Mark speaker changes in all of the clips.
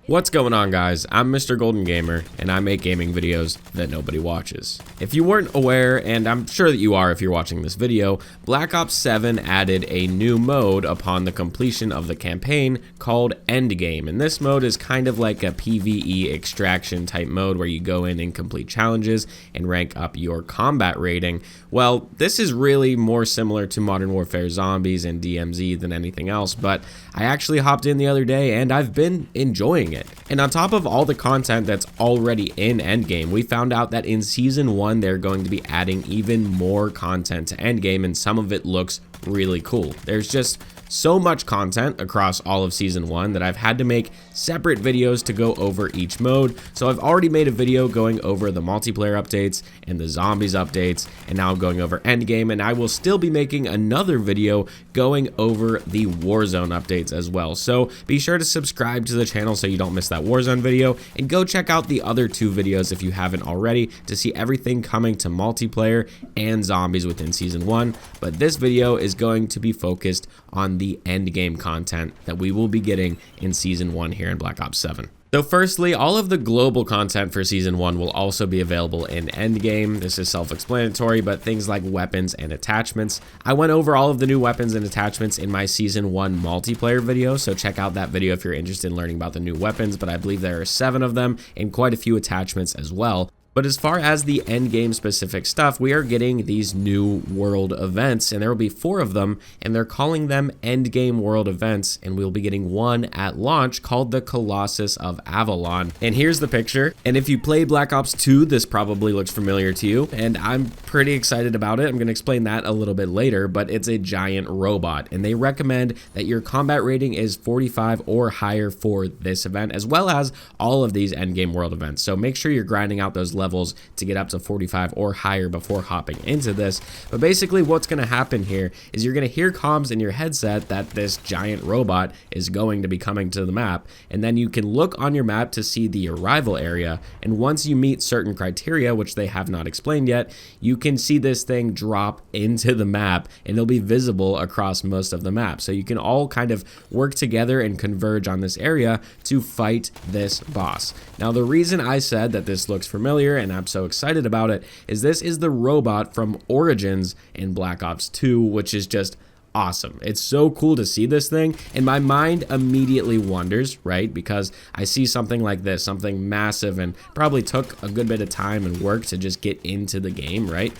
Speaker 1: What's going on, guys? I'm MrGoldenGamer, and I make gaming videos that nobody watches. If you weren't aware, and I'm sure that you are if you're watching this video, Black Ops 7 added a new mode upon the completion of the campaign called Endgame, and this mode is kind of like a PvE extraction type mode where you go in and complete challenges and rank up your combat rating. Well, this is really more similar to Modern Warfare Zombies and DMZ than anything else, but I actually hopped in the other day and I've been enjoying it. And on top of all the content that's already in Endgame, we found out that in Season 1 they're going to be adding even more content to Endgame, and some of it looks really cool. There's just so much content across all of Season 1 that I've had to make separate videos to go over each mode. So I've already made a video going over the multiplayer updates and the zombies updates, and now I'm going over Endgame, and I will still be making another video going over the Warzone updates as well. So be sure to subscribe to the channel so you don't miss that Warzone video, and go check out the other two videos if you haven't already to see everything coming to multiplayer and zombies within Season 1. But this video is going to be focused on the Endgame content that we will be getting in Season 1 here in Black Ops 7. So firstly, all of the global content for Season 1 will also be available in Endgame. This is self-explanatory, but things like weapons and attachments. I went over all of the new weapons and attachments in my Season 1 multiplayer video, so check out that video if you're interested in learning about the new weapons, but I believe there are 7 of them and quite a few attachments as well. But as far as the Endgame specific stuff, we are getting these new world events, and there will be 4 of them, and they're calling them Endgame world events, and we'll be getting one at launch called the Colossus of Avalon. And here's the picture, and if you played Black Ops 2, this probably looks familiar to you, and I'm pretty excited about it. I'm going to explain that a little bit later, but it's a giant robot, and they recommend that your combat rating is 45 or higher for this event, as well as all of these Endgame world events. So make sure you're grinding out those levels to get up to 45 or higher before hopping into this. But basically what's going to happen here is you're going to hear comms in your headset that this giant robot is going to be coming to the map, and then you can look on your map to see the arrival area, and once you meet certain criteria, which they have not explained yet, you can see this thing drop into the map, and it'll be visible across most of the map. So you can all kind of work together and converge on this area to fight this boss. Now the reason I said that this looks familiar and I'm so excited about it is this is the robot from Origins in Black Ops 2, which is just awesome. It's so cool to see this thing, and my mind immediately wonders, right? Because I see something like this, something massive, and probably took a good bit of time and work to just get into the game, right?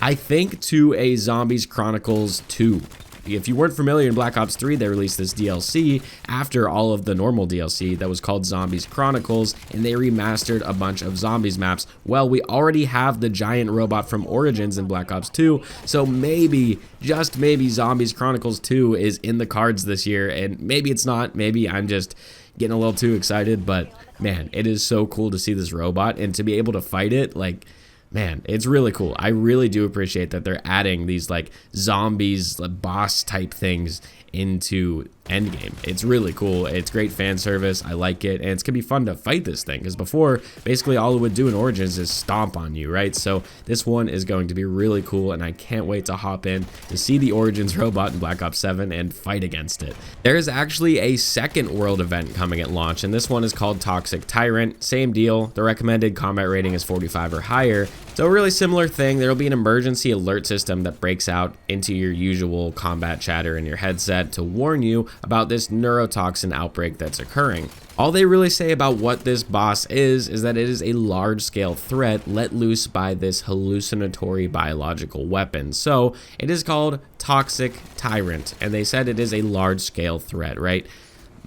Speaker 1: I think to a Zombies Chronicles 2. If you weren't familiar, in Black Ops 3, they released this DLC after all of the normal DLC that was called Zombies Chronicles, and they remastered a bunch of zombies maps. Well, we already have the giant robot from Origins in Black Ops 2, so maybe, just maybe, Zombies Chronicles 2 is in the cards this year, and maybe it's not, maybe I'm just getting a little too excited, but man, it is so cool to see this robot and to be able to fight it. Like, man, it's really cool. I really do appreciate that they're adding these like zombies, boss type things into Endgame. It's really cool. It's great fan service. I like it, and it's gonna be fun to fight this thing, because before, basically all it would do in Origins is stomp on you, right? So this one is going to be really cool, and I can't wait to hop in to see the Origins robot in Black Ops 7 and fight against it. There is actually a second world event coming at launch, and this one is called Toxic Tyrant. Same deal. The recommended combat rating is 45 or higher. So a really similar thing. There will be an emergency alert system that breaks out into your usual combat chatter in your headset to warn you about this neurotoxin outbreak that's occurring. All they really say about what this boss is that it is a large-scale threat let loose by this hallucinatory biological weapon. So it is called Toxic Tyrant, and they said it is a large-scale threat, right?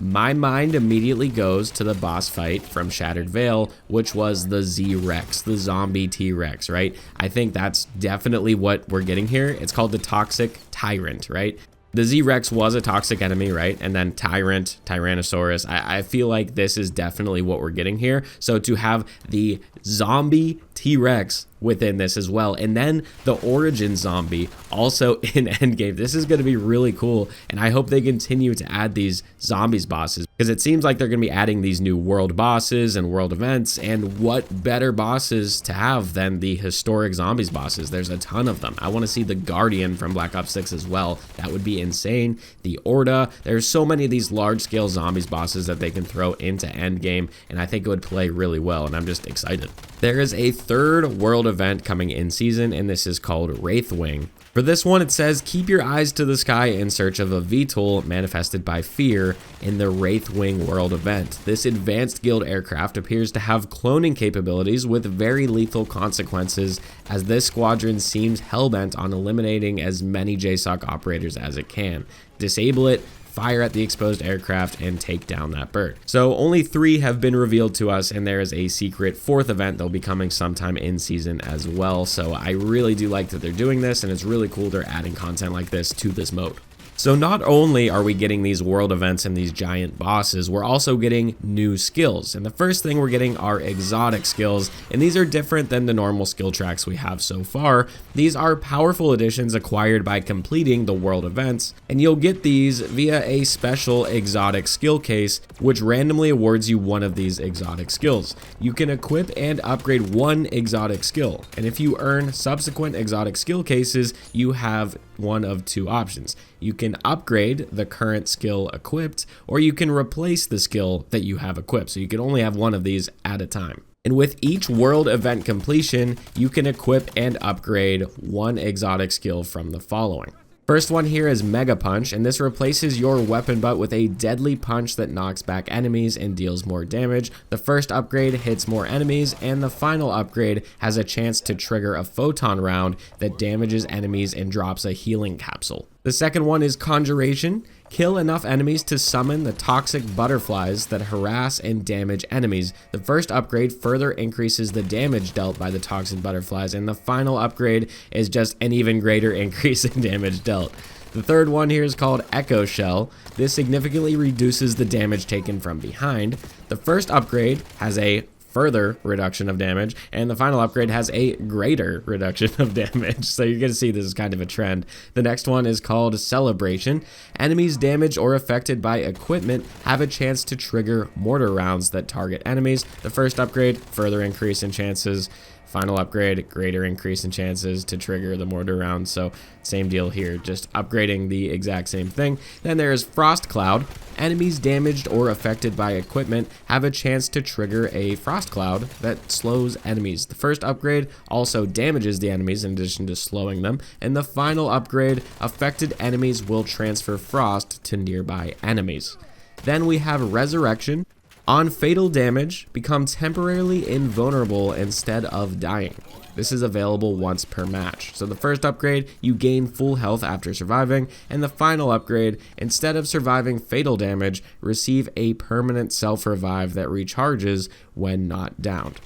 Speaker 1: My mind immediately goes to the boss fight from Shattered Veil, which was the Z-Rex, the zombie T-Rex, right? I think that's definitely what we're getting here. It's called the Toxic Tyrant, right? The Z-Rex was a toxic enemy, right? And then Tyrant, Tyrannosaurus. I feel like this is definitely what we're getting here. So to have the zombie T-Rex within this as well. And then the origin zombie also in Endgame. This is going to be really cool, and I hope they continue to add these zombies bosses, because it seems like they're going to be adding these new world bosses and world events, and what better bosses to have than the historic zombies bosses? There's a ton of them. I want to see the Guardian from Black Ops 6 as well. That would be insane. The Orda. There's so many of these large-scale zombies bosses that they can throw into Endgame, and I think it would play really well, and I'm just excited. There is a third world event coming in season, and this is called Wraith Wing. For this one, it says, keep your eyes to the sky in search of a VTOL manifested by fear in the Wraith Wing world event. This advanced guild aircraft appears to have cloning capabilities with very lethal consequences, as this squadron seems hellbent on eliminating as many JSOC operators as it can. Disable it, fire at the exposed aircraft, and take down that bird. So only 3 have been revealed to us, and there is a secret 4th event that'll be coming sometime in season as well. So I really do like that they're doing this, and it's really cool they're adding content like this to this mode. So not only are we getting these world events and these giant bosses, we're also getting new skills. And the first thing we're getting are exotic skills, and these are different than the normal skill tracks we have so far. These are powerful additions acquired by completing the world events, and you'll get these via a special exotic skill case, which randomly awards you one of these exotic skills. You can equip and upgrade one exotic skill, and if you earn subsequent exotic skill cases, you have one of 2 options. You can upgrade the current skill equipped, or you can replace the skill that you have equipped. So you can only have one of these at a time. And with each world event completion, you can equip and upgrade one exotic skill from the following. First one here is Mega Punch, and this replaces your weapon butt with a deadly punch that knocks back enemies and deals more damage. The first upgrade hits more enemies, and the final upgrade has a chance to trigger a photon round that damages enemies and drops a healing capsule. The second one is Conjuration. Kill enough enemies to summon the toxic butterflies that harass and damage enemies. The first upgrade further increases the damage dealt by the toxic butterflies, and the final upgrade is just an even greater increase in damage dealt. The third one here is called Echo Shell. This significantly reduces the damage taken from behind. The first upgrade has a further reduction of damage, and the final upgrade has a greater reduction of damage. So you're going to see this is kind of a trend. The next one is called Celebration. Enemies damaged or affected by equipment have a chance to trigger mortar rounds that target enemies. The first upgrade, further increase in chances. Final upgrade, greater increase in chances to trigger the mortar round. So same deal here, just upgrading the exact same thing. Then there's Frost Cloud. Enemies damaged or affected by equipment have a chance to trigger a Frost Cloud that slows enemies. The first upgrade also damages the enemies in addition to slowing them. And the final upgrade, affected enemies will transfer Frost to nearby enemies. Then we have Resurrection. On fatal damage, become temporarily invulnerable instead of dying. This is available once per match. So the first upgrade, you gain full health after surviving, and the final upgrade, instead of surviving fatal damage, receive a permanent self-revive that recharges when not downed.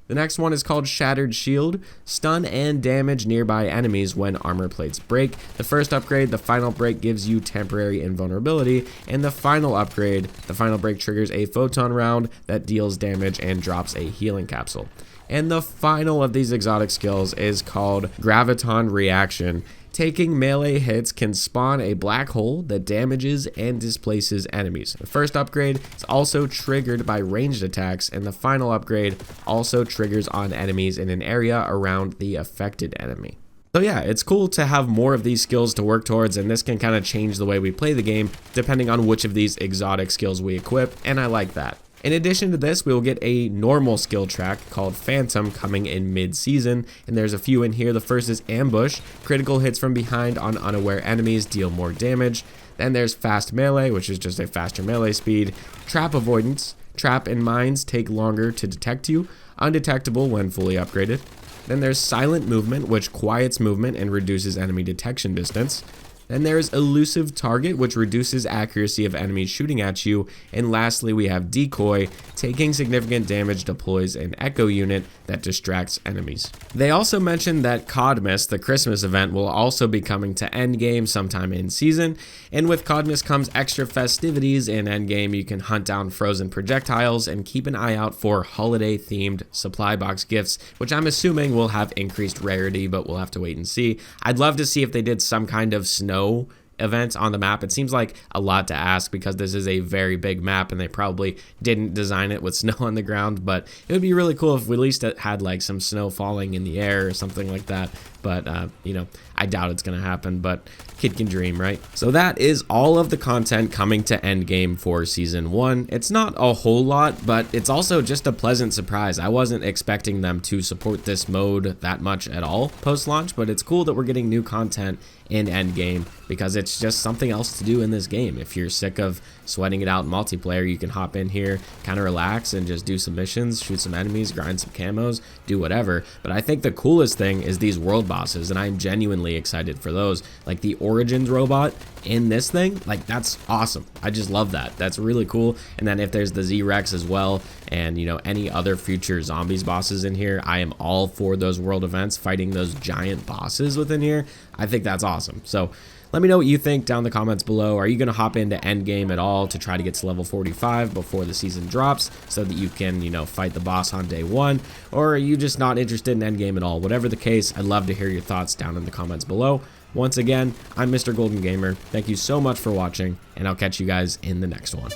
Speaker 1: The next one is called Shattered Shield. Stun and damage nearby enemies when armor plates break. The first upgrade, the final break, gives you temporary invulnerability, and the final upgrade, the final break, triggers a photon round that deals damage and drops a healing capsule. And the final of these exotic skills is called Graviton Reaction. Taking melee hits can spawn a black hole that damages and displaces enemies. The first upgrade is also triggered by ranged attacks, and the final upgrade also triggers on enemies in an area around the affected enemy. So yeah, it's cool to have more of these skills to work towards, and this can kind of change the way we play the game depending on which of these exotic skills we equip, and I like that. In addition to this, we will get a normal skill track called Phantom coming in mid-season, and there's a few in here. The first is Ambush. Critical hits from behind on unaware enemies deal more damage. Then there's Fast Melee, which is just a faster melee speed. Trap Avoidance. Trap and mines take longer to detect you. Undetectable when fully upgraded. Then there's Silent Movement, which quiets movement and reduces enemy detection distance. Then there's Elusive Target, which reduces accuracy of enemies shooting at you. And lastly, we have Decoy. Taking significant damage deploys an echo unit that distracts enemies. They also mentioned that CODMAS, the Christmas event, will also be coming to Endgame sometime in season. And with CODMAS comes extra festivities. In Endgame, you can hunt down frozen projectiles and keep an eye out for holiday-themed supply box gifts, which I'm assuming will have increased rarity, but we'll have to wait and see. I'd love to see if they did some kind of snow event on the map. It seems like a lot to ask because this is a very big map and they probably didn't design it with snow on the ground, but it would be really cool if we at least had like some snow falling in the air or something like that. But you know, I doubt it's gonna happen, but kid can dream, right? So that is all of the content coming to Endgame for Season 1. It's not a whole lot, but it's also just a pleasant surprise. I wasn't expecting them to support this mode that much at all post-launch, but it's cool that we're getting new content in Endgame because it's just something else to do in this game. If you're sick of sweating it out in multiplayer, you can hop in here, kind of relax and just do some missions, shoot some enemies, grind some camos, do whatever. But I think the coolest thing is these world bosses, and I'm genuinely excited for those. Like the Origins robot in this thing, like that's awesome. I just love that. That's really cool. And then if there's the Z-Rex as well, and you know, any other future zombies bosses in here, I am all for those world events, fighting those giant bosses within here. I think that's awesome. So let me know what you think down in the comments below. Are you going to hop into Endgame at all to try to get to level 45 before the season drops so that you can, you know, fight the boss on day 1? Or are you just not interested in Endgame at all? Whatever the case, I'd love to hear your thoughts down in the comments below. Once again, I'm Mr. Golden Gamer. Thank you so much for watching, and I'll catch you guys in the next one.